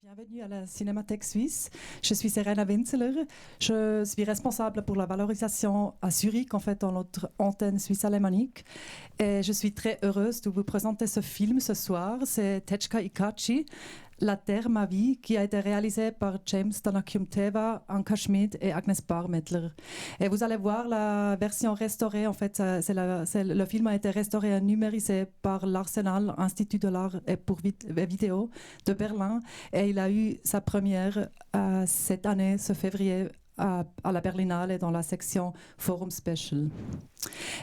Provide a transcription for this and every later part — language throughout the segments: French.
Bienvenue à la Cinémathèque suisse. Je suis Serena Winzeler. Je suis responsable pour la valorisation à Zurich, en fait, dans notre antenne suisse alémanique. Et je suis très heureuse de vous présenter ce film ce soir. C'est Techka Ikachi, La Terre, ma vie, qui a été réalisé par James Tanakium-Teva, Anka Schmid et Agnes Barmettler. Et vous allez voir la version restaurée. En fait, le film a été restauré et numérisé par l'Arsenal, Institut de l'art et pour vidéo de Berlin. Et il a eu sa première cette année, ce février, à la Berlinale dans la section Forum Special.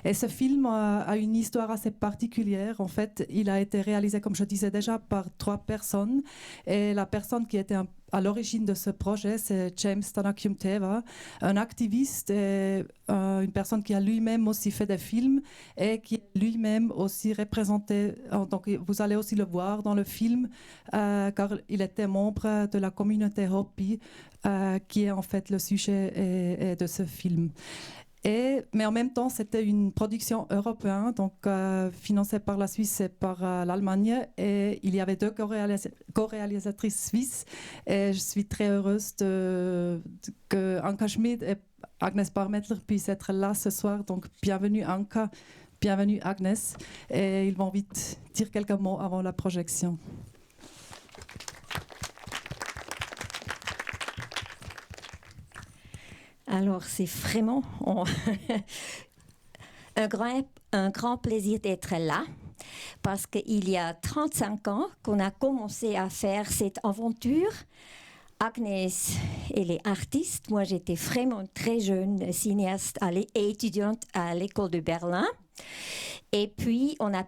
Et ce film a une histoire assez particulière. En fait, il a été réalisé, comme je disais déjà, par 3 personnes. Et la personne qui était à l'origine de ce projet, c'est James Tanakium-Teva, un activiste et une personne qui a lui-même aussi fait des films et qui est lui-même aussi représenté. Donc, vous allez aussi le voir dans le film, car il était membre de la communauté Hopi, qui est en fait le sujet de ce film. Mais en même temps, c'était une production européenne, donc financée par la Suisse et par l'Allemagne. Et il y avait 2 co-réalisatrices suisses. Et je suis très heureuse que Anka Schmid et Agnes Barmettler puissent être là ce soir. Donc, bienvenue Anka, bienvenue Agnes. Et ils vont vite dire quelques mots avant la projection. Alors, c'est vraiment un grand plaisir d'être là, parce qu'il y a 35 ans qu'on a commencé à faire cette aventure. Agnès, elle est artiste. Moi, j'étais vraiment très jeune cinéaste et étudiante à l'école de Berlin. Et puis, on a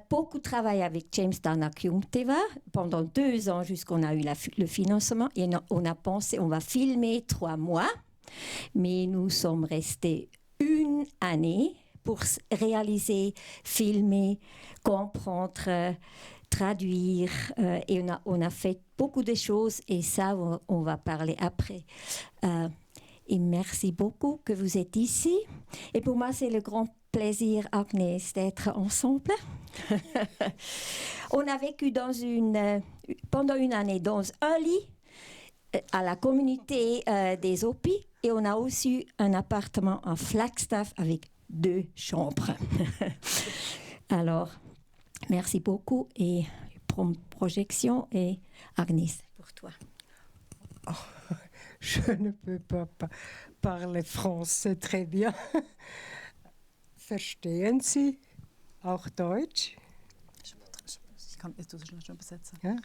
beaucoup travaillé avec James Tanakium-Teva pendant 2 ans jusqu'on a eu le financement. Et on a pensé, on va filmer 3 mois, mais nous sommes restés 1 année pour réaliser, filmer, comprendre, traduire. Et on a fait beaucoup de choses et ça, on va parler après. Et merci beaucoup que vous êtes ici. Et pour moi, c'est le grand plaisir, Agnès, d'être ensemble. On a vécu pendant 1 année dans un lit à la communauté des Hopi et on a aussi un appartement en Flagstaff avec 2 chambres. Alors, merci beaucoup et projection et Agnès, pour toi. Oh, je ne peux pas parler français très bien. Verstehen Sie auch Deutsch? Ich kann es schon übersetzen. Ja?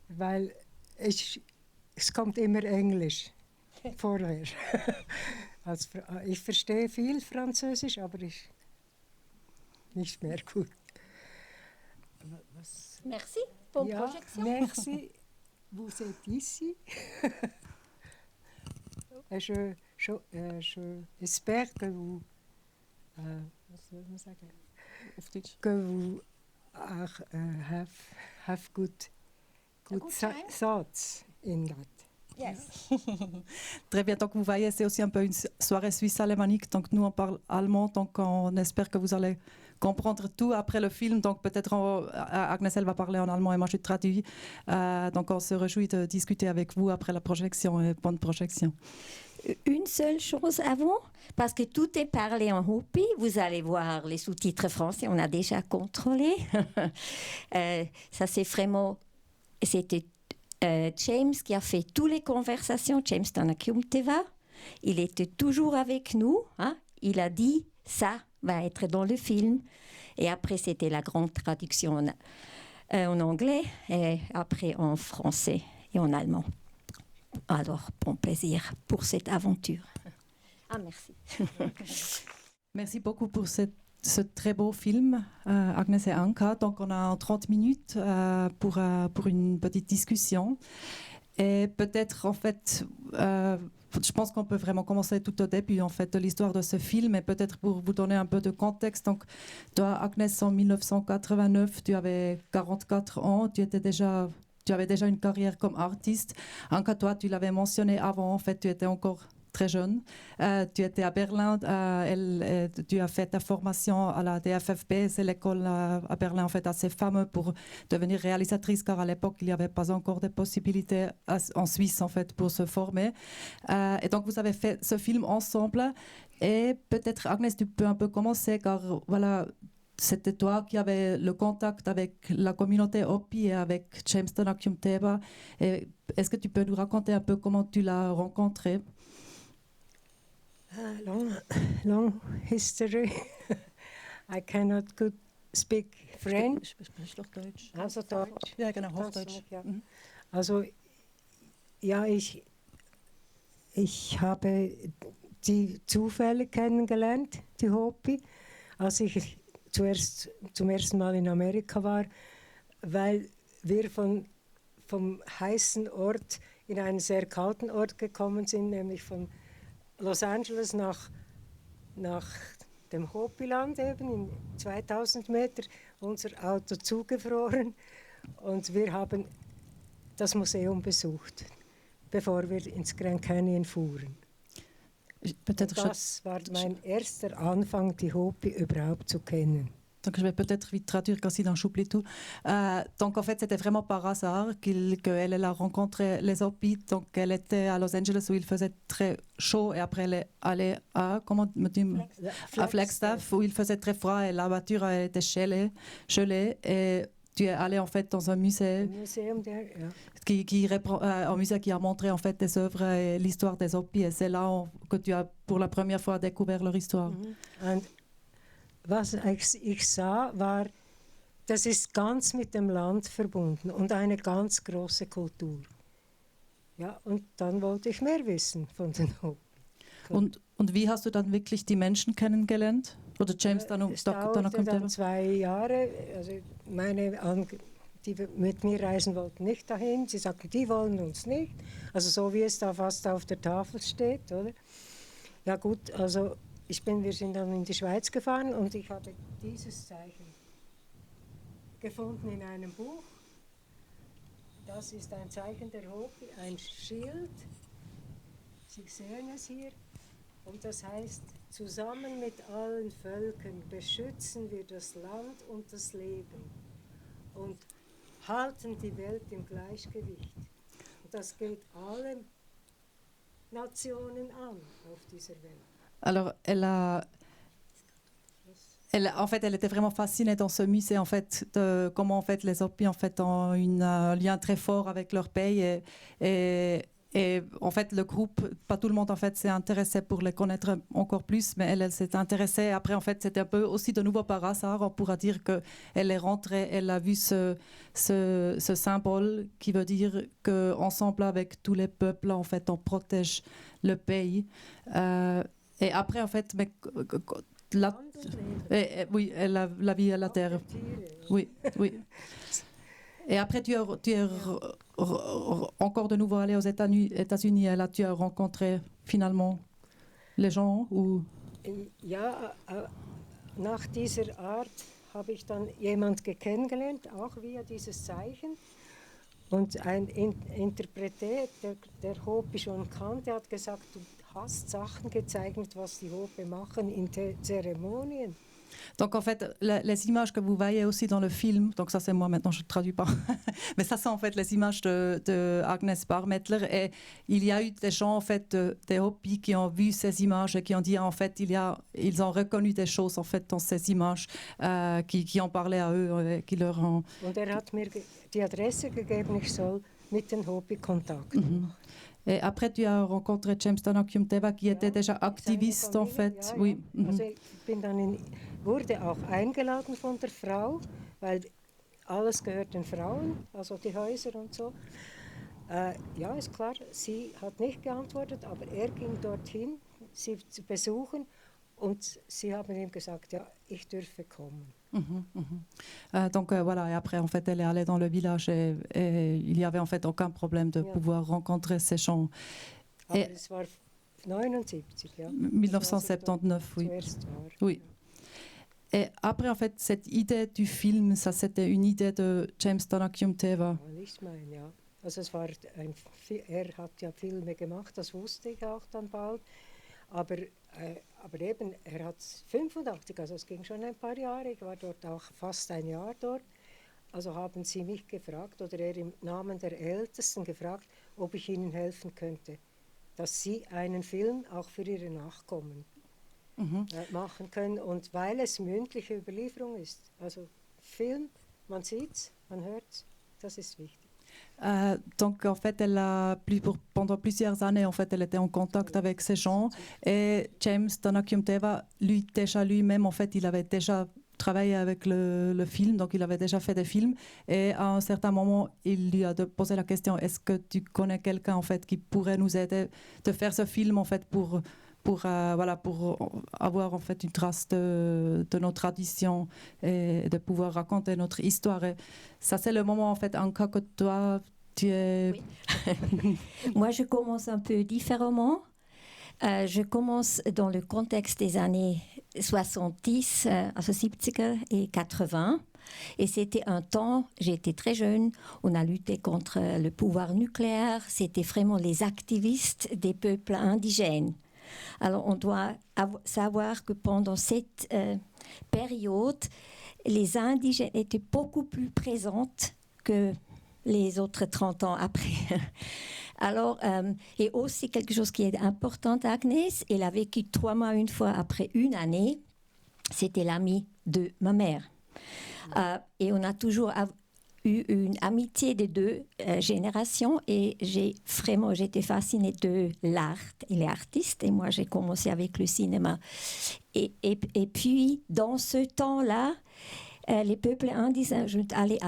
Weil es kommt immer Englisch vorher. Ich verstehe viel Französisch, aber nicht mehr gut. Merci pour la projection. Merci. Vous êtes ici. Et j'espère que vous que vous have good thoughts in that. Yes. Très bien, donc vous voyez, c'est aussi un peu une soirée suisse alémanique, donc nous on parle allemand, donc on espère que vous allez comprendre tout après le film, donc peut-être Agnès elle va parler en allemand et moi je traduis, donc on se réjouit de discuter avec vous après la projection et bonne projection. Une seule chose avant, parce que tout est parlé en Hopi, vous allez voir les sous-titres français, on a déjà contrôlé. Ça c'est vraiment, c'était James qui a fait toutes les conversations, James Tanakium-Teva. Il était toujours avec nous. Hein? Il a dit, ça va être dans le film. Et après, c'était la grande traduction en anglais, et après en français et en allemand. Alors, bon plaisir pour cette aventure. Ah, merci. Merci beaucoup pour ce très beau film, Agnès et Anka. Donc, on a 30 minutes pour une petite discussion. Et peut-être, en fait, je pense qu'on peut vraiment commencer tout au début, en fait, de l'histoire de ce film. Et peut-être pour vous donner un peu de contexte. Donc, toi, Agnès, en 1989, tu avais 44 ans. Tu avais déjà une carrière comme artiste. Anka, toi, tu l'avais mentionné avant, en fait, tu étais encore très jeune. Tu étais à Berlin, tu as fait ta formation à la DFFB, c'est l'école à Berlin en fait assez fameuse pour devenir réalisatrice, car à l'époque il n'y avait pas encore de possibilités en Suisse en fait pour se former. Et donc vous avez fait ce film ensemble. Et peut-être Agnès, tu peux un peu commencer, car voilà, c'était toi qui avais le contact avec la communauté Hopi et avec James Tonakium Teba. Est-ce que tu peux nous raconter un peu comment tu l'as rencontré? Long history. I cannot good speak French. Sprich doch Deutsch. Also Deutsch. Ja, genau, Hochdeutsch. Ja. Also, ja, ich habe die zufällig kennengelernt, die Hopi, als ich zum ersten Mal in Amerika war, weil wir vom heißen Ort in einen sehr kalten Ort gekommen sind, nämlich von Los Angeles nach dem Hopi-Land eben in 2000 Meter, unser Auto zugefroren und wir haben das Museum besucht, bevor wir ins Grand Canyon fuhren. Das war mein erster Anfang, die Hopi überhaupt zu kennen. Donc je vais peut-être vite traduire aussi dans Choupli tout. Donc en fait c'était vraiment par hasard qu'elle a rencontré les Hopi. Donc elle était à Los Angeles où il faisait très chaud et après elle est allée à, comment me dit, à Flagstaff où il faisait très froid et la voiture était gelée et tu es allé en fait dans un musée un musée qui a montré en fait des œuvres et l'histoire des Hopi et c'est là que tu as pour la première fois découvert leur histoire. Und was ich sah, war, das ist ganz mit dem Land verbunden und eine ganz große Kultur. Ja, und dann wollte ich mehr wissen von den Hopi. Und wie hast du dann wirklich die Menschen kennengelernt? Oder James es dauerte dann 2 Jahre. Also die mit mir reisen wollten nicht dahin. Sie sagten, die wollen uns nicht. Also so wie es da fast auf der Tafel steht, oder? Ja gut, also wir sind dann in die Schweiz gefahren und ich habe dieses Zeichen gefunden in einem Buch. Das ist ein Zeichen der Hopi, ein Schild. Sie sehen es hier. Und das heißt, zusammen mit allen Völkern beschützen wir das Land und das Leben und halten die Welt im Gleichgewicht. Und das geht allen Nationen an auf dieser Welt. Alors, en fait, elle était vraiment fascinée dans ce musée, en fait, de comment en fait les Hopi en fait ont un lien très fort avec leur pays et en fait le groupe, pas tout le monde en fait s'est intéressé pour les connaître encore plus, mais elle s'est intéressée. Après, en fait, c'était un peu aussi de nouveau par hasard. On pourra dire que elle est rentrée, elle a vu ce symbole qui veut dire que ensemble avec tous les peuples, en fait, on protège le pays. Et après, en fait, oui, la vie à la terre. Oui, oui. Et après, tu es encore de nouveau allé aux États-Unis et là, tu as rencontré finalement les gens ou... Ja, nach dieser Art habe ich dann jemand kennengelernt, auch via dieses Zeichen. Und ein Interpret, der Hopi schon kannte, hat gesagt, du hast Sachen gezeichnet, was die Hopi machen in Zeremonien. Donc en fait, les images que vous voyez aussi dans le film, donc ça c'est moi maintenant, je ne traduis pas, mais ça c'est en fait les images de Agnes Barmettler et il y a eu des gens en fait, des Hopi qui ont vu ces images et qui ont dit en fait, ils ont reconnu des choses en fait dans ces images qui ont parlé à eux, qui leur ont... Und hat mir die Adresse gegeben, ich soll mit den Hopi Kontakt machen. Et après, tu as rencontré James Tonakium Teba, qui était déjà activiste en fait. Ja, oui. Ja. Also ich wurde auch eingeladen von der Frau, weil alles gehört den Frauen, also die Häuser und so. Ja, ist klar, sie hat nicht geantwortet, aber er ging dorthin, sie zu besuchen und sie haben ihm gesagt, ja, ich dürfe kommen. Donc voilà, et après en fait elle est allée dans le village et il n'y avait en fait aucun problème de pouvoir rencontrer ces gens. Et es war 79, ja. 1979, oui. Oui. Et après en fait cette idée du film, ça c'était une idée de James Tonakium Teba. Nicht mein, ja. Also er hat ja Filme gemacht, das wusste ich auch dann bald. Aber eben, er hat 85, also es ging schon ein paar Jahre, ich war dort auch fast ein Jahr dort. Also haben sie mich gefragt, oder er im Namen der Ältesten gefragt, ob ich ihnen helfen könnte, dass sie einen Film auch für ihre Nachkommen machen können. Und weil es mündliche Überlieferung ist, also Film, man sieht's, man hört's, das ist wichtig. Donc en fait, pendant plusieurs années, en fait, elle était en contact avec ces gens. Et James Tanakiumteva, lui-même, en fait, il avait déjà travaillé avec le film, donc il avait déjà fait des films. Et à un certain moment, il lui a posé la question, est-ce que tu connais quelqu'un, en fait, qui pourrait nous aider de faire ce film, en fait, pour avoir en fait une trace de nos traditions et de pouvoir raconter notre histoire. Et ça, c'est le moment, en fait, en cas que toi, tu es... Oui. Moi, je commence un peu différemment. Je commence dans le contexte des années 70, also 70er et 80. Et c'était un temps, j'étais très jeune, on a lutté contre le pouvoir nucléaire. C'était vraiment les activistes des peuples indigènes. Alors, on doit savoir que pendant cette période, les indigènes étaient beaucoup plus présentes que les autres 30 ans après. Alors, et aussi quelque chose qui est important, Agnès, elle a vécu 3 mois une fois après une année, c'était l'amie de ma mère. Et on a toujours eu une amitié des deux générations et j'étais fascinée de l'art et les artistes et moi j'ai commencé avec le cinéma et puis dans ce temps-là les peuples indigènes sont allés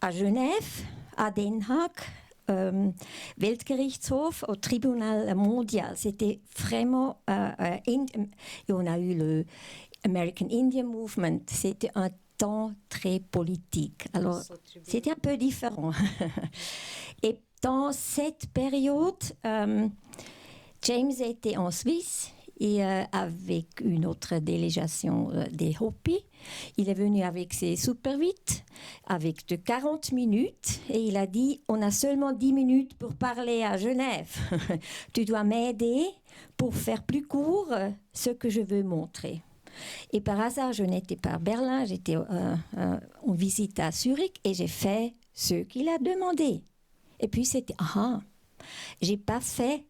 à Genève, à Den Haag, Weltgerichtshof, au tribunal mondial. C'était vraiment et on a eu le American Indian Movement. C'était un temps très politique. Alors, c'était un peu différent. Et dans cette période, James était en Suisse et avec une autre délégation des Hopis. Il est venu avec ses Super 8, avec de 40 minutes, et il a dit « On a seulement 10 minutes pour parler à Genève. Tu dois m'aider pour faire plus court ce que je veux montrer. » Et par hasard, je n'étais pas à Berlin, j'étais en visite à Zurich et j'ai fait ce qu'il a demandé. Et puis c'était, j'ai pas fait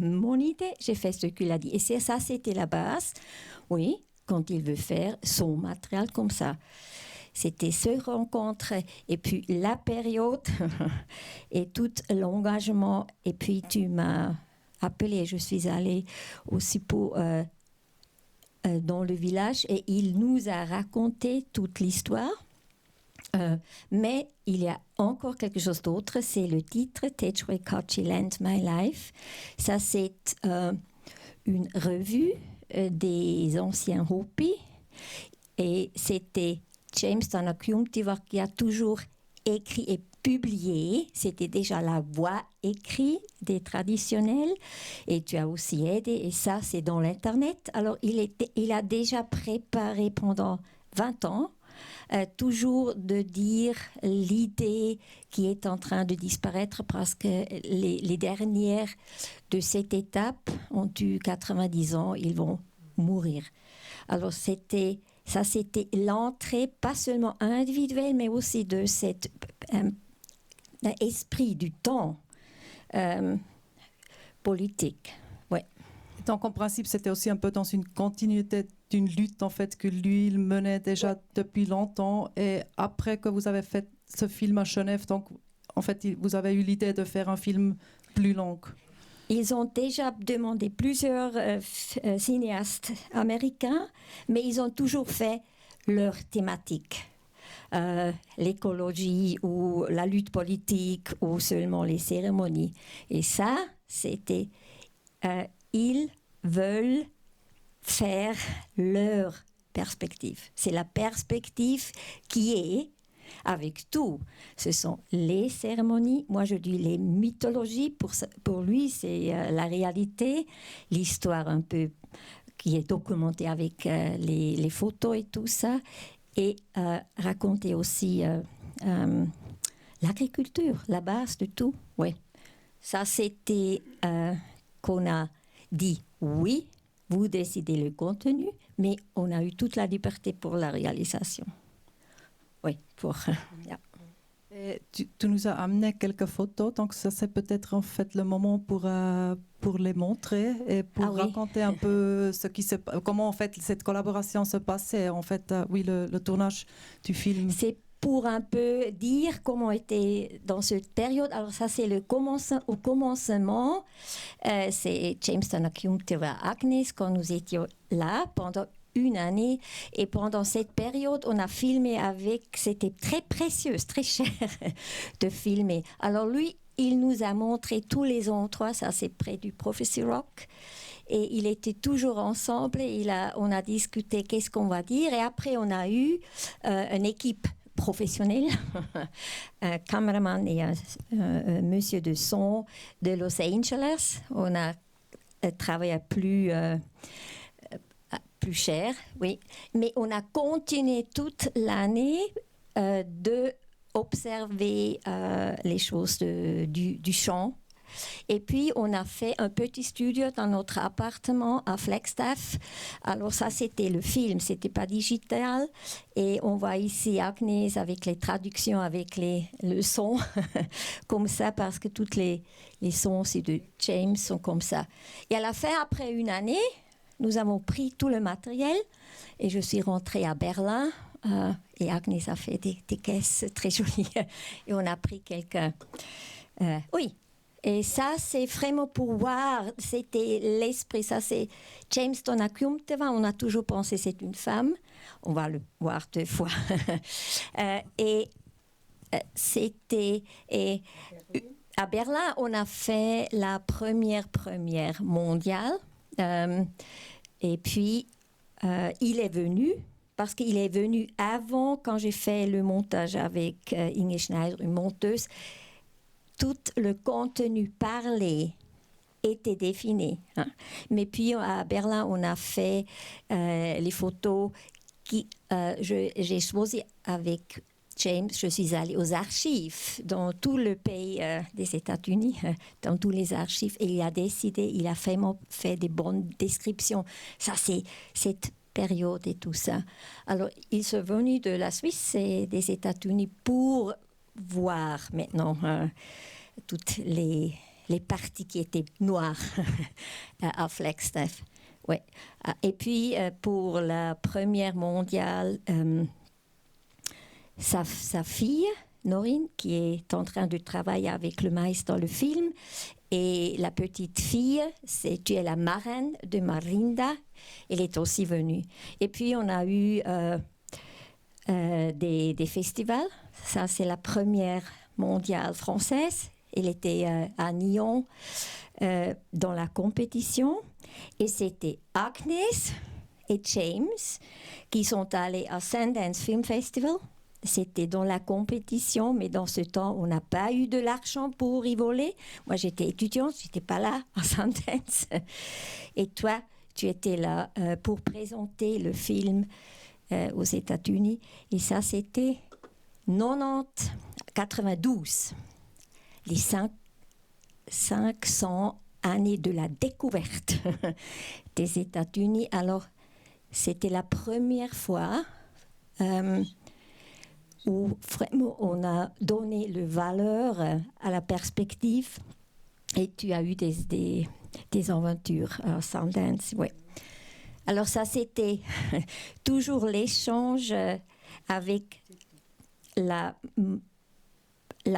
mon idée, j'ai fait ce qu'il a dit. Et ça, c'était la base, oui, quand il veut faire son matériel comme ça. C'était ce rencontre et puis la période et tout l'engagement. Et puis tu m'as appelé, je suis allée aussi pour... dans le village et il nous a raconté toute l'histoire. Mais il y a encore quelque chose d'autre, c'est le titre Tejwe Kachi Land My Life. Ça, c'est une revue des anciens Hopis et c'était James Tanakiumteva qui a toujours écrit et publié, c'était déjà la voix écrite des traditionnels et tu as aussi aidé et ça c'est dans l'internet. Alors il a déjà préparé pendant 20 ans toujours de dire l'idée qui est en train de disparaître parce que les dernières de cette étape ont eu 90 ans, ils vont mourir. Alors c'était l'entrée pas seulement individuelle mais aussi de cet esprit du temps politique. Ouais. Donc en principe, c'était aussi un peu dans une continuité d'une lutte en fait que lui, il menait déjà depuis longtemps. Et après que vous avez fait ce film à Genève, donc en fait, vous avez eu l'idée de faire un film plus long. Ils ont déjà demandé plusieurs cinéastes américains, mais ils ont toujours fait leur thématique. L'écologie ou la lutte politique ou seulement les cérémonies. Et ça, c'était... ils veulent faire leur perspective. C'est la perspective qui est avec tout. Ce sont les cérémonies, moi je dis les mythologies, pour lui c'est la réalité, l'histoire un peu qui est documentée avec les photos et tout ça, et raconter aussi l'agriculture, la base de tout. Oui. Ça, c'était qu'on a dit oui, vous décidez le contenu, mais on a eu toute la liberté pour la réalisation. Oui, yeah. Et tu nous as amené quelques photos, donc ça c'est peut-être en fait le moment pour les montrer et pour raconter un peu comment en fait cette collaboration se passait, en fait, oui, le tournage du film. C'est pour un peu dire comment était dans cette période. Alors ça c'est au commencement, c'est Jamestown Akyumteva Agnes quand nous étions là pendant une année, et pendant cette période on a filmé c'était très précieux, très cher de filmer. Alors lui, il nous a montré tous les endroits, ça c'est près du Prophecy Rock, et il était toujours ensemble, et on a discuté qu'est-ce qu'on va dire, et après on a eu une équipe professionnelle, un caméraman et un monsieur de son de Los Angeles. On a travaillé plus cher, oui. Mais on a continué toute l'année de observer les choses du chant. Et puis, on a fait un petit studio dans notre appartement à Flagstaff. Alors ça, c'était le film, c'était pas digital. Et on voit ici Agnès avec les traductions, avec le son, comme ça, parce que tous les sons aussi de James sont comme ça. Et à la fin, après une année, nous avons pris tout le matériel et je suis rentrée à Berlin et Agnès a fait des caisses très jolies et on a pris quelques... oui, et ça c'est vraiment pour voir, c'était l'esprit, ça c'est Jamestown Akyumteva, on a toujours pensé c'est une femme, on va le voir 2 fois. C'était... à Berlin, on a fait la première mondiale. Et puis, il est venu, parce qu'il est venu avant, quand j'ai fait le montage avec Inge Schneider, une monteuse, tout le contenu parlé était défini. Hein. Mais puis, à Berlin, on a fait les photos j'ai choisi avec James, je suis allée aux archives dans tout le pays des États-Unis, dans tous les archives, et il a décidé, il a vraiment fait des bonnes descriptions. Ça, c'est cette période et tout ça. Alors, ils sont venus de la Suisse et des États-Unis pour voir maintenant toutes les parties qui étaient noires à Flagstaff. Ouais. Et puis, pour la première mondiale, sa fille, Norine, qui est en train de travailler avec le maïs dans le film, et la petite fille, tu es la marraine de Marinda, elle est aussi venue. Et puis on a eu des festivals, ça c'est la première mondiale française, elle était à Nyon dans la compétition, et c'était Agnès et James qui sont allés à Sundance Film Festival. C'était dans la compétition, mais dans ce temps, on n'a pas eu de l'argent pour y voler. Moi, j'étais étudiante, je n'étais pas là à Sundance. Et toi, tu étais là pour présenter le film aux États-Unis. Et ça, c'était 92, les 500 années de la découverte des États-Unis. Alors, c'était la première fois où vraiment on a donné le valeur à la perspective, et tu as eu des aventures à Sundance, oui. Alors ça, c'était toujours l'échange avec la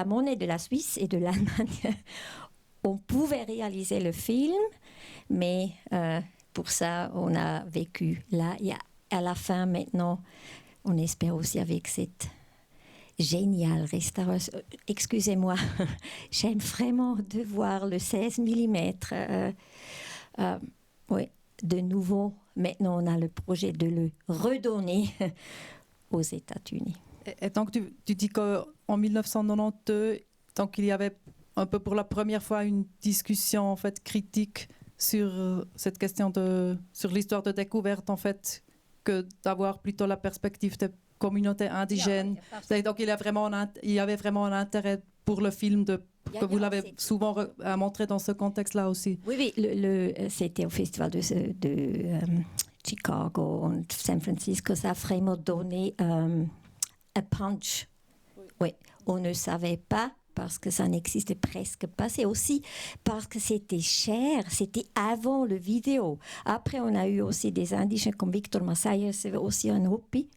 monnaie de la Suisse et de l'Allemagne. On pouvait réaliser le film, mais pour ça, on a vécu là. Et à la fin, maintenant, on espère aussi avec cette géniale restauration. Excusez-moi, j'aime vraiment de voir le 16 mm. Oui, de nouveau, maintenant, on a le projet de le redonner aux États-Unis. Et donc, tu dis qu'en 1992, donc, il y avait un peu pour la première fois une discussion en fait, critique sur cette question sur l'histoire de découverte, en fait, que d'avoir plutôt la perspective de communauté indigène. Donc il y avait vraiment un intérêt pour le film que vous l'avez souvent montré dans ce contexte-là aussi. Oui, c'était au festival de Chicago et San Francisco. Ça a vraiment donné un punch. Oui, on ne savait pas parce que ça n'existait presque pas. C'est aussi parce que c'était cher, c'était avant le vidéo. Après, on a eu aussi des indigènes comme Victor Masaya, c'est aussi un Hopi,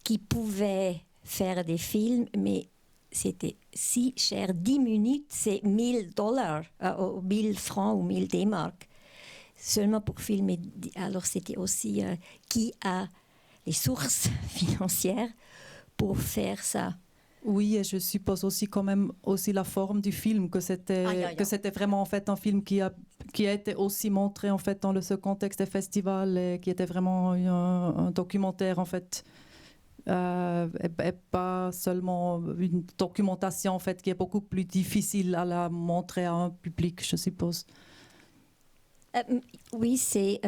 qui pouvait faire des films, mais c'était si cher. 10 minutes, c'est $1,000, 1,000 francs ou 1,000 D-mark, seulement pour filmer. Alors, c'était aussi qui a les sources financières pour faire ça. Oui, et je suppose aussi quand même aussi la forme du film, que c'était vraiment en fait un film qui a été aussi montré en fait dans ce contexte des festivals et qui était vraiment un documentaire en fait, et pas seulement une documentation en fait qui est beaucoup plus difficile à la montrer à un public, je suppose. Oui, c'est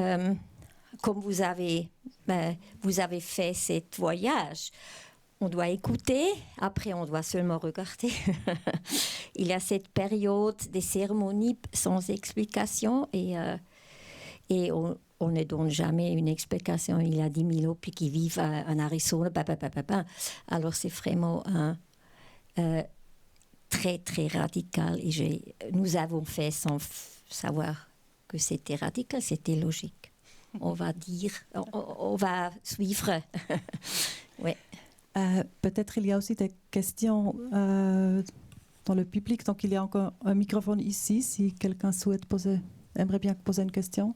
comme vous avez fait ce voyage. On doit écouter, après on doit seulement regarder. Il y a cette période des cérémonies sans explication et on ne donne jamais une explication. Il y a 10 000 Hopis qui vivent en Arizona. Alors c'est vraiment très très radical et nous avons fait sans savoir que c'était radical, c'était logique. On va dire, on va suivre. Oui. Peut-être il y a aussi des questions dans le public. Donc il y a encore un microphone ici si quelqu'un aimerait bien poser une question.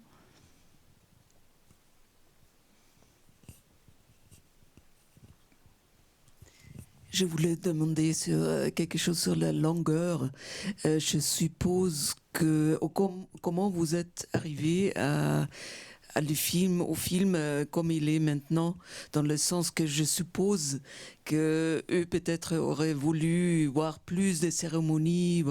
Je voulais demander quelque chose sur la longueur. Je suppose que comment vous êtes arrivé au film comme il est maintenant, dans le sens que je suppose que eux peut-être auraient voulu voir plus de cérémonies,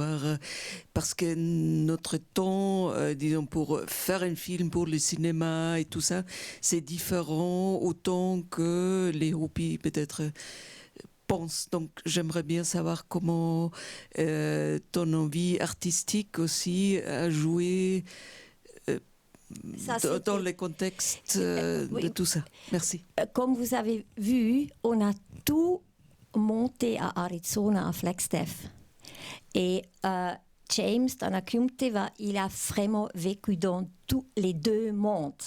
parce que notre temps, disons, pour faire un film pour le cinéma et tout ça, c'est différent autant que les Hopis peut-être pensent. Donc j'aimerais bien savoir comment ton envie artistique aussi a joué dans le contexte de tout ça. Merci. Comme vous avez vu, on a tout monté à Arizona, à Flagstaff. Et James, dans la communauté, il a vraiment vécu dans tous les deux mondes.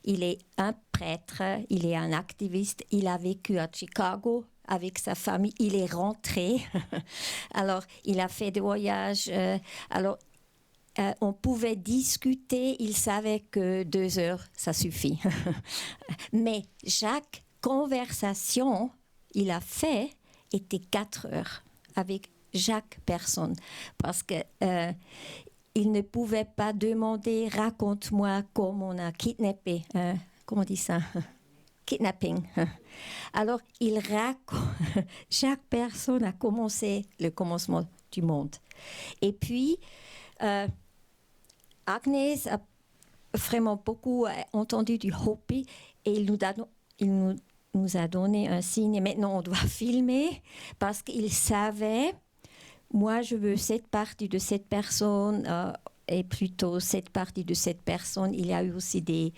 Il est un prêtre, il est un activiste, il a vécu à Chicago avec sa famille, il est rentré. Alors, il a fait des voyages. On pouvait discuter, il savait que 2 heures, ça suffit. Mais chaque conversation qu'il a fait était 4 heures avec chaque personne. Parce qu'il ne pouvait pas demander « raconte-moi comment on a kidnappé ». Comment on dit ça? Kidnapping. Alors, chaque personne a commencé le commencement du monde. Et puis, Agnès a vraiment beaucoup entendu du Hopi et il nous a donné un signe. Et maintenant, on doit filmer parce qu'il savait, moi, je veux cette partie de cette personne et plutôt cette partie de cette personne. Il y a eu aussi des...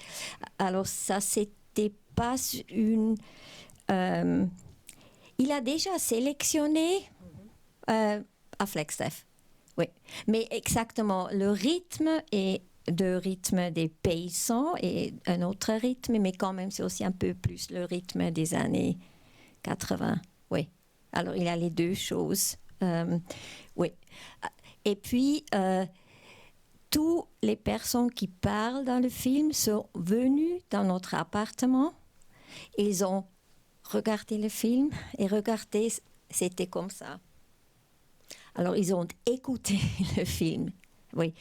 Alors, ça, c'était pas une... il a déjà sélectionné à Flagstaff. Oui, mais exactement, le rythme est le rythme des paysans et un autre rythme, mais quand même, c'est aussi un peu plus le rythme des années 80. Oui, alors il y a les deux choses. Oui. Et puis, toutes les personnes qui parlent dans le film sont venues dans notre appartement. Ils ont regardé le film et regardé, c'était comme ça. Alors, ils ont écouté le film, oui,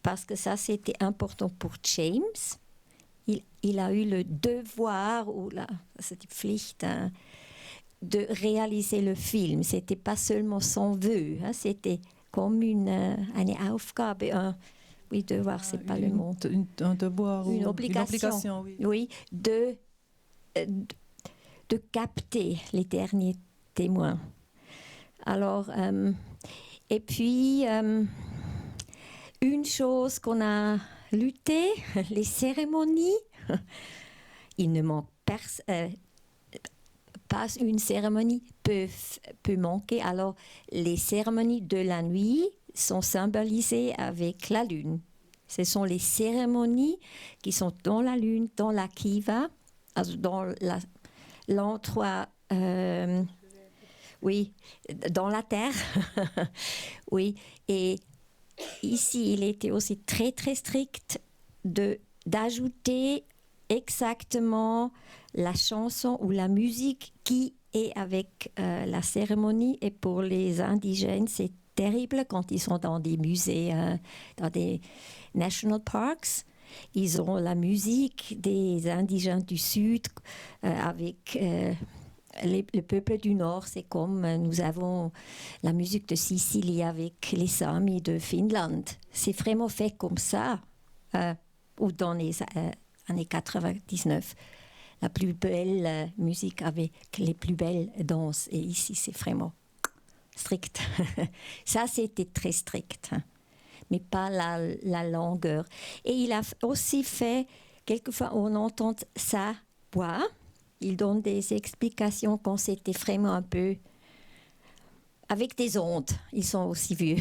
parce que ça, c'était important pour James. Il a eu le devoir, ou cette Pflicht, de réaliser le film. Ce n'était pas seulement son vœu, c'était comme une Aufgabe, oui, devoir, ce n'est pas le mot. Un devoir une ou obligation, une obligation, oui. Oui, de capter les derniers témoins. Alors, et puis, une chose qu'on a lutté, les cérémonies. Il ne manque pas une cérémonie peut manquer. Alors, les cérémonies de la nuit sont symbolisées avec la lune. Ce sont les cérémonies qui sont dans la lune, dans la kiva, dans l'endroit, oui, dans la terre. Oui, et ici, il était aussi très, très strict d'ajouter exactement la chanson ou la musique qui est avec la cérémonie. Et pour les indigènes, c'est terrible quand ils sont dans des musées, dans des national parks. Ils ont la musique des indigènes du Sud avec le peuple du Nord. C'est comme nous avons la musique de Sicile avec les Samis de Finlande. C'est vraiment fait comme ça. Ou dans les années 99, la plus belle musique avec les plus belles danses. Et ici, c'est vraiment strict. Ça, c'était très strict, hein, mais pas la longueur. Et il a aussi fait, quelquefois, on entend sa voix. Il donne des explications quand c'était vraiment un peu avec des ondes. Ils sont aussi vieux,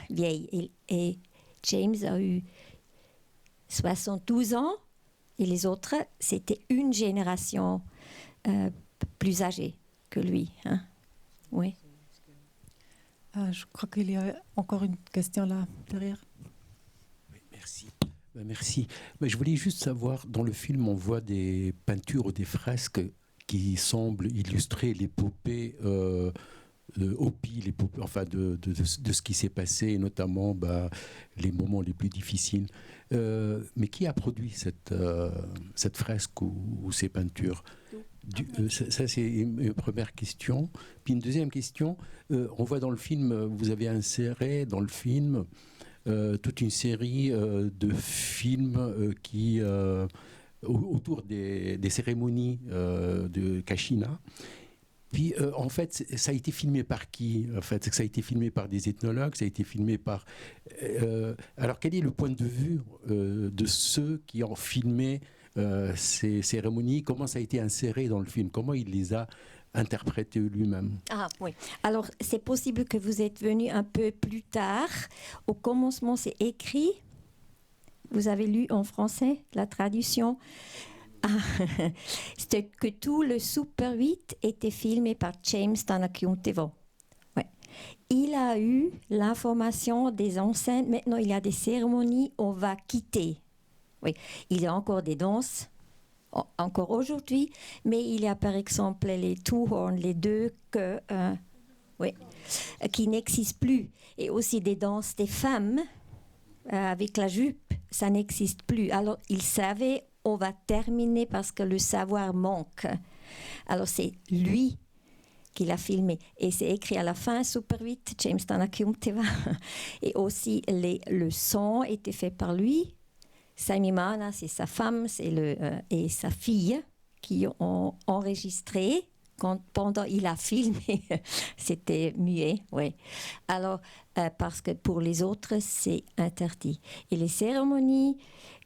vieilles. Et James a eu 72 ans. Et les autres, c'était une génération plus âgée que lui. Hein? Oui. Je crois qu'il y a encore une question là, derrière. Oui, merci. Merci. Je voulais juste savoir, dans le film, on voit des peintures ou des fresques qui semblent illustrer l'épopée Hopi, enfin de ce qui s'est passé, et notamment les moments les plus difficiles. Mais qui a produit cette fresque ou ces peintures? Ça, c'est une première question. Puis une deuxième question, on voit dans le film, vous avez inséré dans le film toute une série de films qui autour des cérémonies de Kashina. Puis, en fait, ça a été filmé par qui? En fait, ça a été filmé par des ethnologues, ça a été filmé par... alors, quel est le point de vue de ceux qui ont filmé ces cérémonies? Comment ça a été inséré dans le film? Comment il les a interprétés lui-même? Ah oui. Alors, c'est possible que vous êtes venu un peu plus tard. Au commencement, c'est écrit. Vous avez lu en français la traduction. C'était que tout le Super 8 était filmé par James Tanakiuntevo. Ouais. Il a eu l'information des enceintes. Maintenant, il y a des cérémonies, on va quitter. Oui. Il y a encore des danses, encore aujourd'hui, mais il y a par exemple les two horns, les deux que, oui, qui n'existent plus. Et aussi des danses des femmes avec la jupe, ça n'existe plus. Alors, il savait on va terminer parce que le savoir manque. Alors, c'est lui qui l'a filmé. Et c'est écrit à la fin, Super 8, James Tanakiuntevo. Et aussi, le son était fait par lui. Saimimana, c'est sa femme et sa fille qui ont enregistré. Pendant il a filmé, c'était muet, oui. Alors, parce que pour les autres, c'est interdit. Et les cérémonies,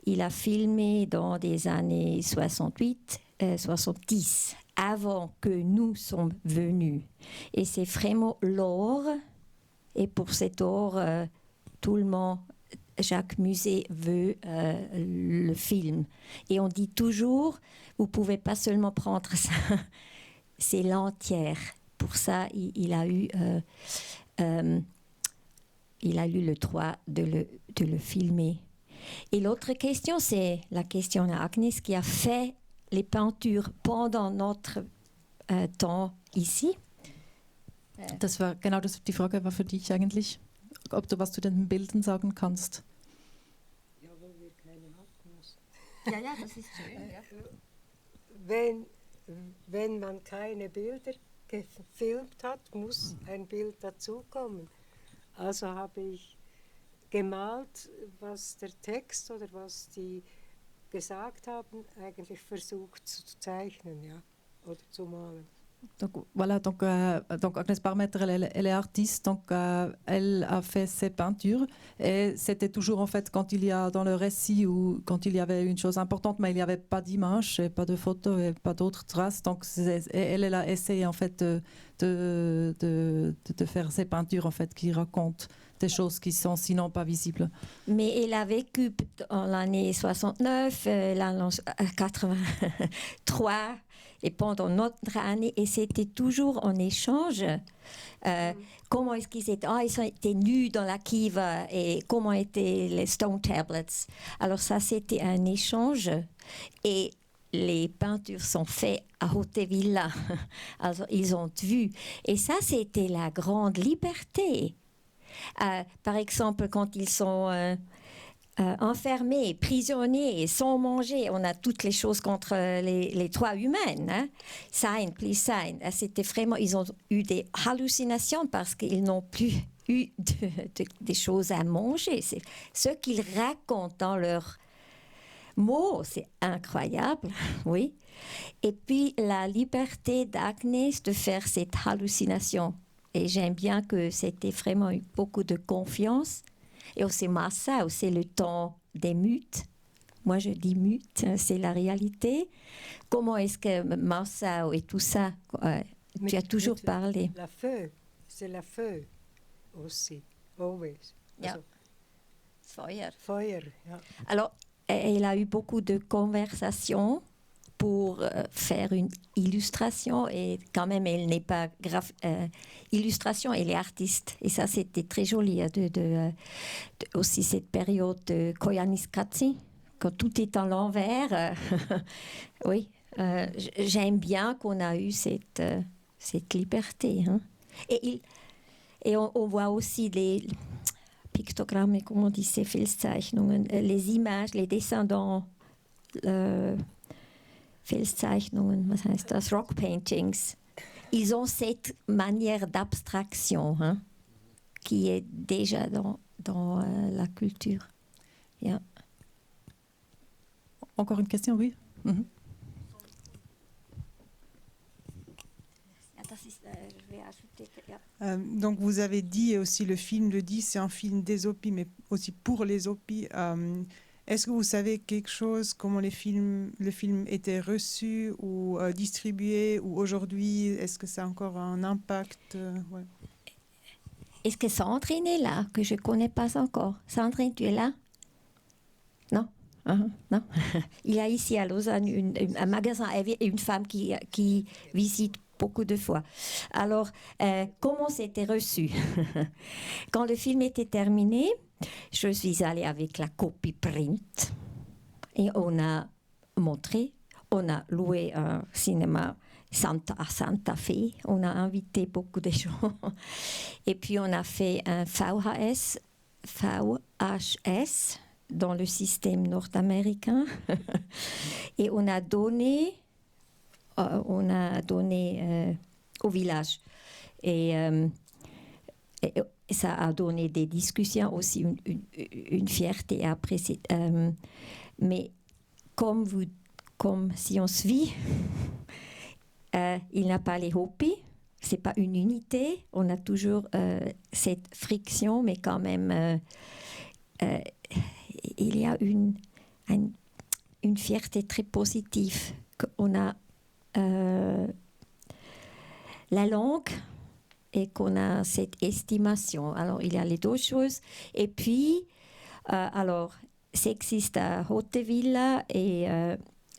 il a filmé dans des années 68, 70, avant que nous sommes venus. Et c'est vraiment l'or. Et pour cet or, tout le monde, chaque musée veut le film. Et on dit toujours, vous ne pouvez pas seulement prendre ça, c'est l'entière. Pour ça, il a eu le droit de le filmer. Et l'autre question, c'est la question d'Agnes qui a fait les peintures pendant notre temps ici. Das war genau die Frage war für dich eigentlich, ob du was zu den Bildern sagen kannst. Ja, weil wir keine hatten. Ja, das ist schön. Ja. Wenn man keine Bilder gefilmt hat, muss ein Bild dazukommen. Also habe ich gemalt, was der Text oder was die gesagt haben, eigentlich versucht zu zeichnen, ja. oder zu malen. Donc voilà, donc Agnès Parmeter, elle est artiste, donc elle a fait ses peintures et c'était toujours en fait quand il y a dans le récit ou quand il y avait une chose importante, mais il n'y avait pas d'image, et pas de photos et pas d'autres traces, donc elle a essayé en fait de faire ces peintures en fait qui racontent des choses qui sont sinon pas visibles. Mais elle a vécu en l'année 69, l'année 83 et pendant notre année, et c'était toujours en échange. Comment est-ce qu'ils étaient? Ils étaient nus dans la kiva et comment étaient les stone tablets. Alors ça, c'était un échange et les peintures sont faites à Hautevilla. Alors ils ont vu. Et ça, c'était la grande liberté. Par exemple, quand ils sont enfermés, prisonniers, sans manger, on a toutes les choses contre les droits humains. Hein? Sign, please sign. C'était vraiment, ils ont eu des hallucinations parce qu'ils n'ont plus eu des choses à manger. C'est ce qu'ils racontent dans leurs mots, c'est incroyable, oui. Et puis la liberté d'Agnès de faire cette hallucination. Et j'aime bien que c'était vraiment eu beaucoup de confiance. Et aussi Massao, c'est le temps des mythes. Moi, je dis mythes, c'est la réalité. Comment est-ce que Massao et tout ça, tu as toujours parlé. La feu, c'est la feu aussi, always. Ja. Feuer. Feuer, ja. Alors, elle a eu beaucoup de conversations pour faire une illustration et quand même elle n'est pas illustration, elle est artiste et ça c'était très joli aussi cette période de Koyaanisqatsi quand tout est en l'envers. Oui, j'aime bien qu'on a eu cette liberté, hein. Et on voit aussi les pictogrammes, comment on dit, ces Filzzeichnungen, les images, les dessins dans Filzzeichnungen, was heißt das? Rock paintings. Ils ont cette manière d'abstraction, hein, qui est déjà dans la culture. Yeah. Encore une question, oui. Mm-hmm. Je vais ajouter donc vous avez dit, et aussi le film le dit, c'est un film des Hopis, mais aussi pour les Hopis. Est-ce que vous savez quelque chose, comment le film était reçu ou distribué, ou aujourd'hui, est-ce que ça a encore un impact? Ouais. Est-ce que Sandrine est là, que je ne connais pas encore? Sandrine, tu es là? Non? Non. Il y a ici à Lausanne un magasin et une femme qui visite beaucoup de fois. Alors, comment c'était reçu? Quand le film était terminé, je suis allée avec la copie print et on a montré, on a loué un cinéma à Santa Fe, on a invité beaucoup de gens et puis on a fait un VHS dans le système nord-américain et on a donné au village et ça a donné des discussions, aussi une fierté après. Mais comme si on se vit, il n'a pas les Hopis, c'est pas une unité, on a toujours cette friction, mais quand même il y a une fierté très positive qu'on a la langue et qu'on a cette estimation. Alors, il y a les deux choses. Et puis, alors, ça existe à Hautevilla et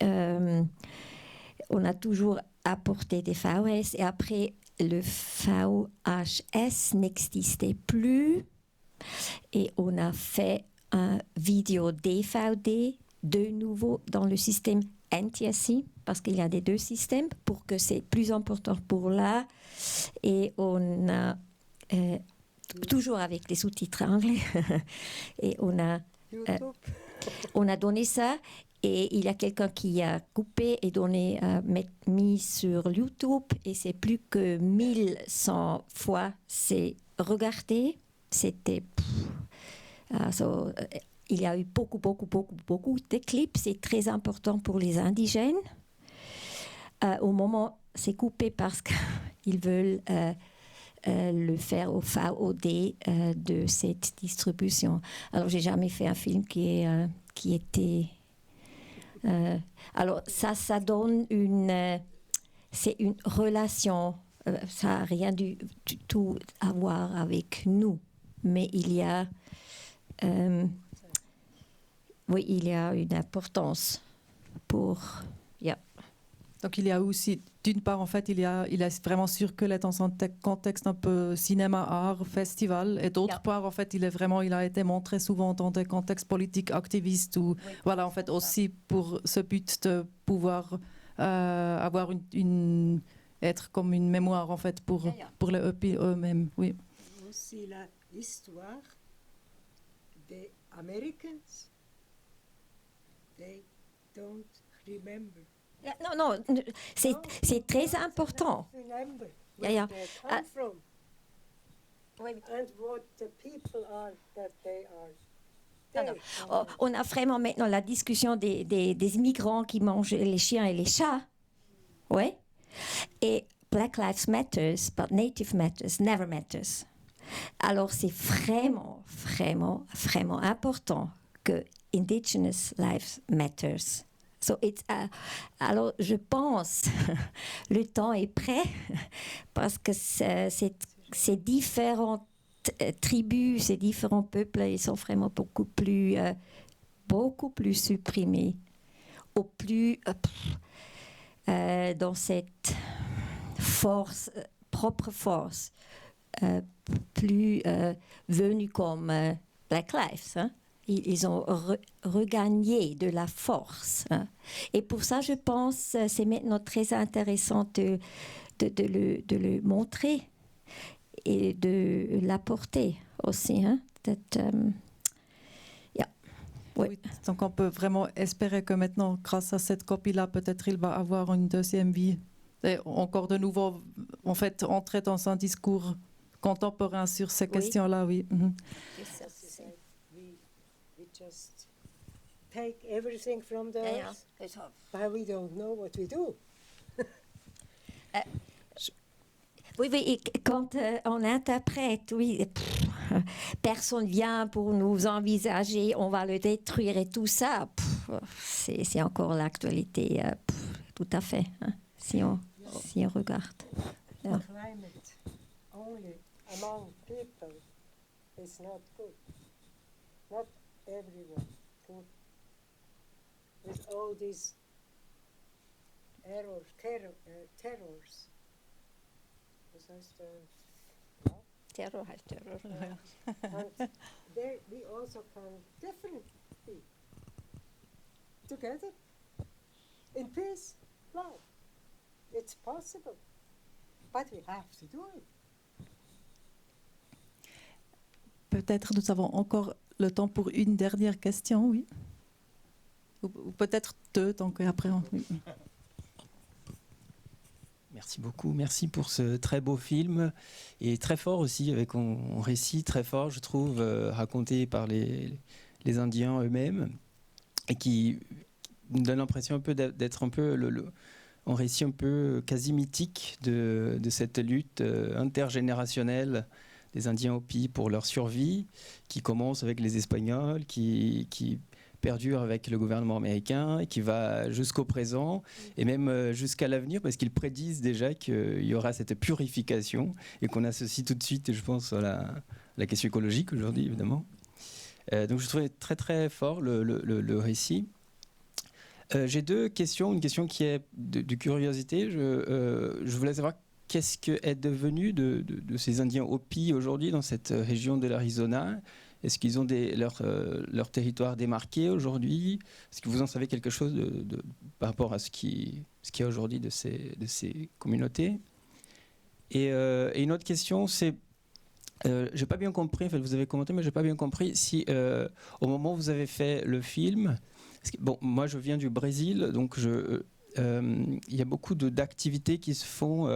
on a toujours apporté des VHS. Et après, le VHS n'existait plus. Et on a fait un vidéo DVD de nouveau dans le système NTSC, parce qu'il y a des deux systèmes, pour que c'est plus important pour là. Et on a toujours avec les sous-titres anglais. Et on a donné ça. Et il y a quelqu'un qui a coupé et mis sur YouTube. Et c'est plus que 1100 fois c'est regardé. C'était... il y a eu beaucoup de clips. C'est très important pour les indigènes. Au moment c'est coupé parce qu'ils veulent le faire au VOD de cette distribution. Alors, j'ai jamais fait un film qui était... alors, ça donne c'est une relation, ça n'a rien du tout à voir avec nous, mais il y a une importance pour... Donc il y a aussi, d'une part, en fait, il est vraiment circulé dans un contexte un peu cinéma, art, festival, et d'autre part, en fait, il a été montré souvent dans des contextes politiques activistes, ou voilà, en fait, aussi pour ce but de pouvoir avoir être comme une mémoire, en fait, pour les EP eux-mêmes, oui. Aussi l'histoire des Americans, they don't remember. Non, c'est très important. Remember Yeah, where yeah. they come from and what the people are that they are. Oh, on a vraiment maintenant la discussion des immigrants qui mangent les chiens et les chats. Oui. Et Black Lives Matters, but Native Matters never matters. Alors c'est vraiment, vraiment, vraiment important que Indigenous Lives Matters. So alors, je pense le temps est prêt parce que ces différentes tribus, ces différents peuples, ils sont vraiment beaucoup plus supprimés, dans cette propre force, plus venue comme Black Lives. Hein? Ils ont regagné de la force. Hein. Et pour ça, je pense c'est maintenant très intéressant de le montrer et de l'apporter aussi. Hein. Oui, donc on peut vraiment espérer que maintenant, grâce à cette copie-là, peut-être il va avoir une deuxième vie. Et encore de nouveau, en fait, entrer dans un discours contemporain sur ces questions-là, oui. Mm-hmm. Just take everything from those, but we don't know what we do. Oui, et quand on interprète, personne vient pour nous envisager, on va le détruire et tout ça, c'est encore l'actualité, tout à fait, hein, si on regarde. The climate only among people is not good. Not everyone good. With all these terrors. Was heißt Terror heißt Terror. And there we also can definitely be together in peace, love. It's possible, but we have to do it. Peut-être nous avons encore le temps pour une dernière question, oui. Ou peut-être deux, donc après... Oui. Merci beaucoup, merci pour ce très beau film et très fort aussi, avec un récit très fort, je trouve, raconté par les Indiens eux-mêmes et qui nous donne l'impression un peu d'être un peu un récit un peu quasi mythique de cette lutte intergénérationnelle des Indiens Hopi pour leur survie, qui commence avec les Espagnols, qui perdure avec le gouvernement américain, et qui va jusqu'au présent, et même jusqu'à l'avenir, parce qu'ils prédisent déjà qu'il y aura cette purification, et qu'on associe tout de suite, je pense, à la question écologique aujourd'hui, évidemment. Donc je trouvais très très fort le récit. J'ai deux questions. Une question qui est de curiosité. Je voulais savoir qu'est-ce qu'est devenu de ces Indiens Hopi aujourd'hui dans cette région de l'Arizona. Est-ce qu'ils ont leur territoire démarqué aujourd'hui? Est-ce que vous en savez quelque chose par rapport à ce qu'il y a aujourd'hui de ces communautés? Et une autre question, c'est, j'ai pas bien compris, en fait, vous avez commenté, mais j'ai pas bien compris si au moment où vous avez fait le film, bon, moi je viens du Brésil, donc il y a beaucoup d'activités qui se font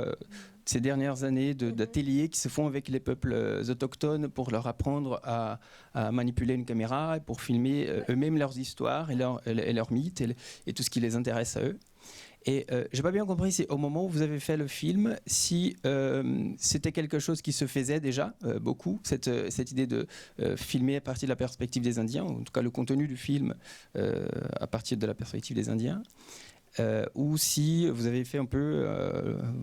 ces dernières années, d'ateliers qui se font avec les peuples autochtones pour leur apprendre à manipuler une caméra et pour filmer eux-mêmes leurs histoires et leurs mythes et tout ce qui les intéresse à eux. Et j'ai pas bien compris si au moment où vous avez fait le film, si c'était quelque chose qui se faisait déjà beaucoup, cette idée de filmer à partir de la perspective des Indiens, en tout cas le contenu du film à partir de la perspective des Indiens. Ou si vous avez fait un peu,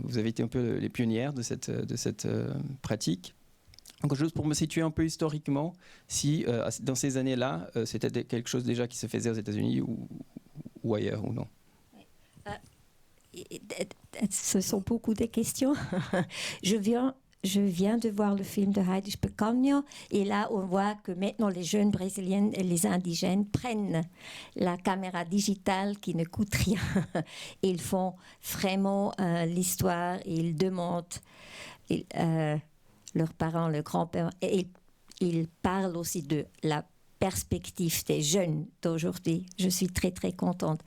vous avez été un peu les pionnières de cette pratique. Donc juste pour me situer un peu historiquement, si dans ces années-là, c'était quelque chose déjà qui se faisait aux États-Unis ou ailleurs ou non. Ce sont beaucoup de questions. Je viens de voir le film de Heidi Specagno et là on voit que maintenant les jeunes brésiliennes et les indigènes prennent la caméra digitale qui ne coûte rien. Ils font vraiment l'histoire et ils demandent leurs parents, leurs grands-parents, et ils parlent aussi de la perspective des jeunes d'aujourd'hui. Je suis très, très contente.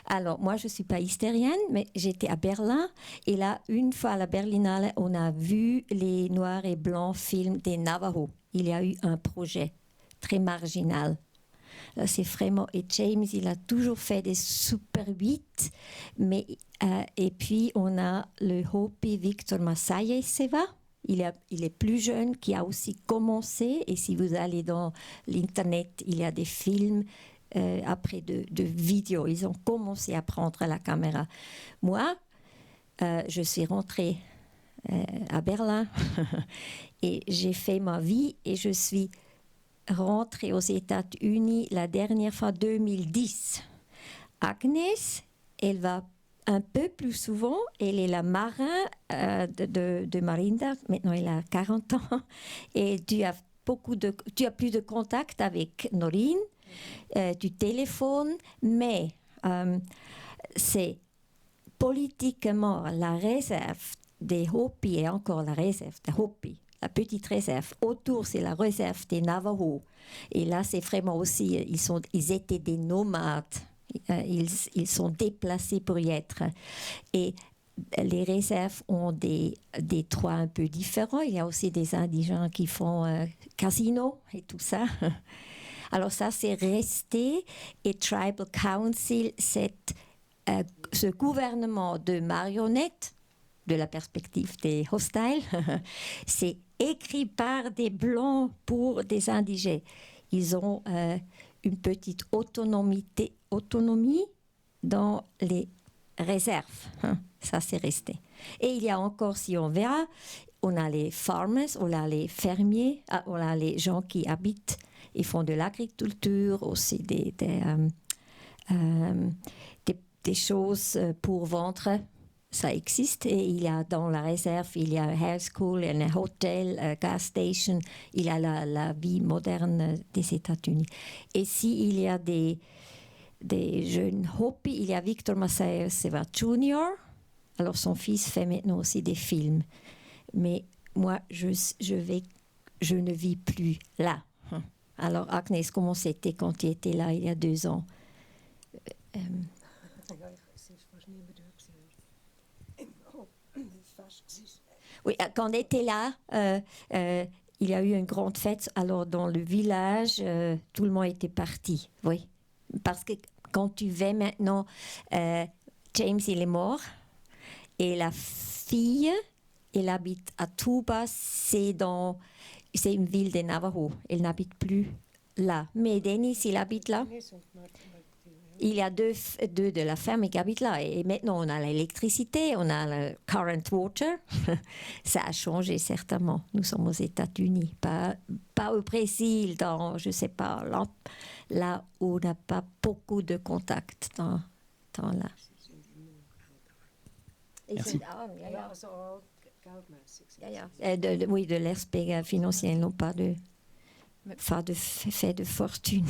Alors, moi, je ne suis pas hystérienne, mais j'étais à Berlin. Et là, une fois à la Berlinale, on a vu les noirs et blancs films des Navajos. Il y a eu un projet très marginal. C'est vraiment... Et James, il a toujours fait des Super 8. Mais, et puis, on a le Hopi Victor Massaye Seva. Il est plus jeune, qui a aussi commencé. Et si vous allez dans l'Internet, il y a des films après de vidéos. Ils ont commencé à prendre la caméra. Moi, je suis rentrée à Berlin et j'ai fait ma vie et je suis rentrée aux États-Unis la dernière fois, 2010. Agnès, elle va un peu plus souvent. Elle est la marin de Marinda. Maintenant, elle a 40 ans. Et tu as plus de contact avec Noreen. Tu téléphones. Mais c'est politiquement la réserve des Hopi et encore la réserve des Hopi. La petite réserve. Autour, c'est la réserve des Navajos. Et là, c'est vraiment aussi... Ils étaient des nomades. Ils sont déplacés pour y être. Et les réserves ont des droits un peu différents. Il y a aussi des indigènes qui font casino et tout ça. Alors ça, c'est resté. Et Tribal Council, ce gouvernement de marionnettes, de la perspective des hostiles, c'est écrit par des Blancs pour des indigènes. Ils ont une petite autonomie dans les réserves. Ça, c'est resté. Et il y a encore, si on verra, on a les farmers, on a les fermiers, on a les gens qui habitent et font de l'agriculture, aussi des choses pour vendre. Ça existe et il y a dans la réserve, il y a un hair school, un hôtel, un gas station, il y a la vie moderne des États-Unis. Et s'il y a des jeunes Hopi, il y a Victor Massaye Seva Jr. Alors son fils fait maintenant aussi des films. Mais moi, je ne vis plus là. Alors Agnès, comment c'était quand tu étais là il y a 2 ans? Oui, quand on était là, il y a eu une grande fête. Alors, dans le village, tout le monde était parti. Oui, parce que quand tu vas maintenant, James, il est mort. Et la fille, elle habite à Tuba. C'est une ville des Navajos. Elle n'habite plus là. Mais Denis, il habite là. Il y a deux de la ferme qui habitent là. Et maintenant, on a l'électricité, on a le current water. Ça a changé certainement. Nous sommes aux États-Unis, pas au Brésil, je ne sais pas, là où on n'a pas beaucoup de contacts dans là. Merci. Oui, de l'aspect financier, non pas de fait de fortune.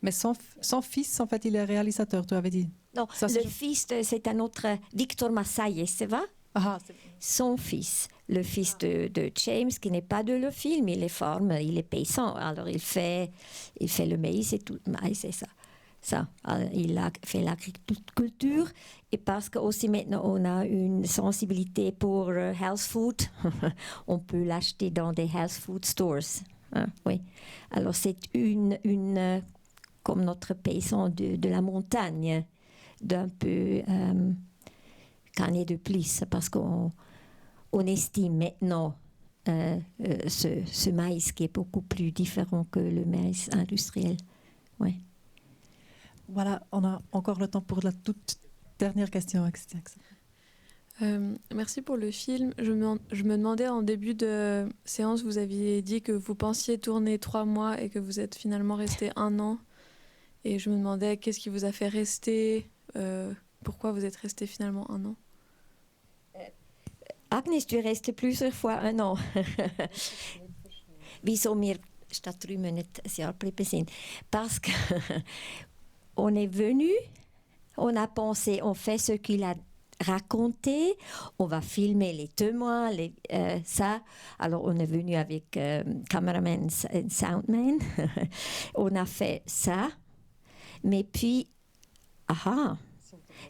Mais son fils, en fait, il est réalisateur, tu avais dit. Non, le fils, c'est un autre, Victor Massaye Seva. Son fils, le fils de James, qui n'est pas de le film, il est forme, il est paysan. Alors, il fait le maïs et tout. Maïs, c'est ça. Il a fait l'agriculture. Et parce que aussi maintenant, on a une sensibilité pour health food. On peut l'acheter dans des health food stores. Oui. Alors, c'est une comme notre paysan de la montagne. d'un peu gagner de plus parce qu'on estime maintenant ce maïs qui est beaucoup plus différent que le maïs industriel. Ouais. Voilà, on a encore le temps pour la toute dernière question. Merci pour le film. Je me demandais en début de séance, vous aviez dit que vous pensiez tourner 3 mois et que vous êtes finalement resté 1 an. Et je me demandais qu'est-ce qui vous a fait rester, pourquoi vous êtes resté finalement 1 an. Agnes, tu restes plusieurs fois 1 an. Wieso wir statt 3 Monate ein Jahr geblieben sind? Parce que on est venu, on a pensé, on fait ce qu'il a raconté, on va filmer les témoins, ça. Alors on est venu avec cameraman et soundman, on a fait ça, mais puis,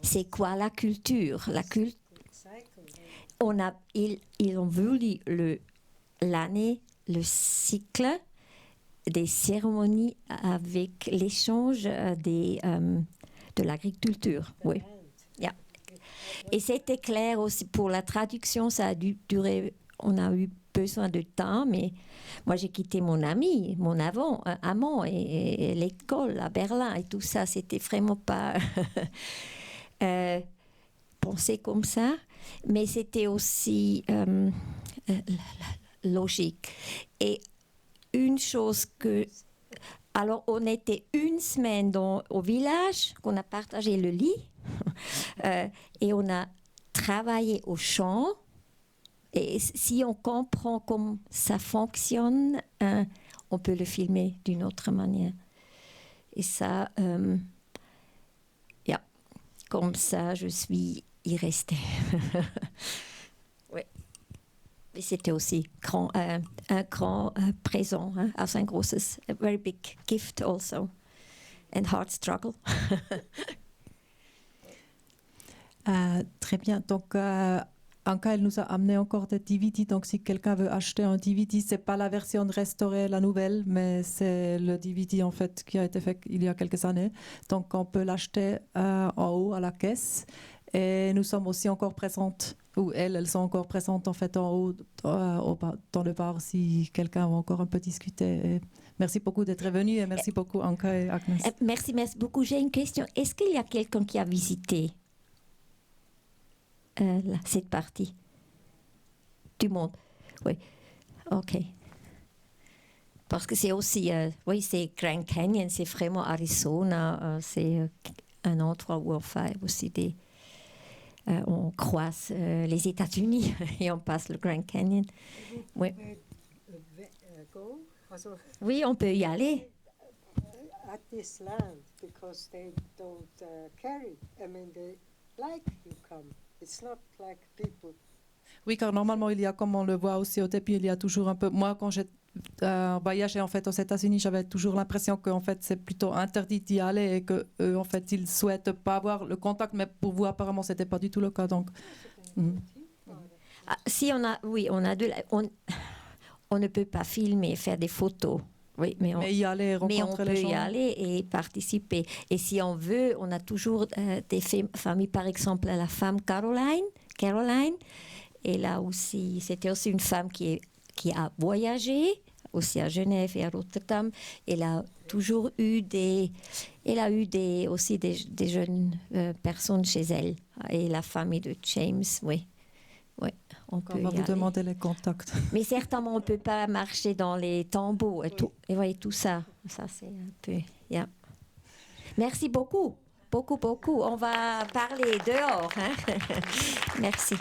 c'est quoi la culture? Ils ont voulu l'année, le cycle des cérémonies avec l'échange de l'agriculture. Oui. Yeah. Et c'était clair aussi pour la traduction, ça a dû durer, on a eu besoin de temps, mais moi j'ai quitté mon amant et l'école à Berlin et tout ça, c'était vraiment pas pensé comme ça, mais c'était aussi logique. Et une chose que... Alors, on était 1 semaine au village, qu'on a partagé le lit, et on a travaillé au champ. Et si on comprend comment ça fonctionne, on peut le filmer d'une autre manière. Et ça, comme ça, je suis y restée. Oui. Et c'était aussi un grand présent, als un großes, a very big gift also, and hard struggle. Très bien. Donc, Anka, elle nous a amené encore des DVD. Donc, si quelqu'un veut acheter un DVD, c'est pas la version restaurée, la nouvelle, mais c'est le DVD en fait qui a été fait il y a quelques années. Donc, on peut l'acheter en haut à la caisse. Et nous sommes aussi encore présentes, ou elles sont encore présentes en fait en haut dans le bar si quelqu'un veut encore un peu discuter. Et merci beaucoup d'être venu et merci beaucoup Anka et Agnes. Merci beaucoup. J'ai une question. Est-ce qu'il y a quelqu'un qui a visité cette partie du monde? Oui. OK. Parce que c'est aussi, oui, c'est Grand Canyon, c'est vraiment Arizona, c'est un endroit où on fait aussi on croise les États-Unis et on passe le Grand Canyon. Oui. Oui, on peut y aller. At this land, because they don't carry. I mean, they like you come. It's not like people. Oui, car normalement, il y a, comme on le voit aussi au début, il y a toujours un peu... Moi, quand j'ai voyagé en fait, aux États-Unis, j'avais toujours l'impression qu'en fait, c'est plutôt interdit d'y aller et qu'eux, en fait, ils ne souhaitent pas avoir le contact. Mais pour vous, apparemment, ce n'était pas du tout le cas. Donc, si on a... Oui, on ne peut pas filmer, faire des photos. Oui, mais on peut y aller et participer. Et si on veut, on a toujours des familles, par exemple, la femme Caroline. Et là aussi, c'était aussi une femme qui a voyagé, aussi à Genève et à Rotterdam. Elle a toujours eu aussi des jeunes personnes chez elle. Et la famille de James, oui. Oui, on va vous demander les contacts. Mais certainement, on ne peut pas marcher dans les tombeaux et tout. Et voyez, tout ça. Ça, c'est un peu... Yeah. Merci beaucoup. Beaucoup. On va parler dehors. Hein? Merci.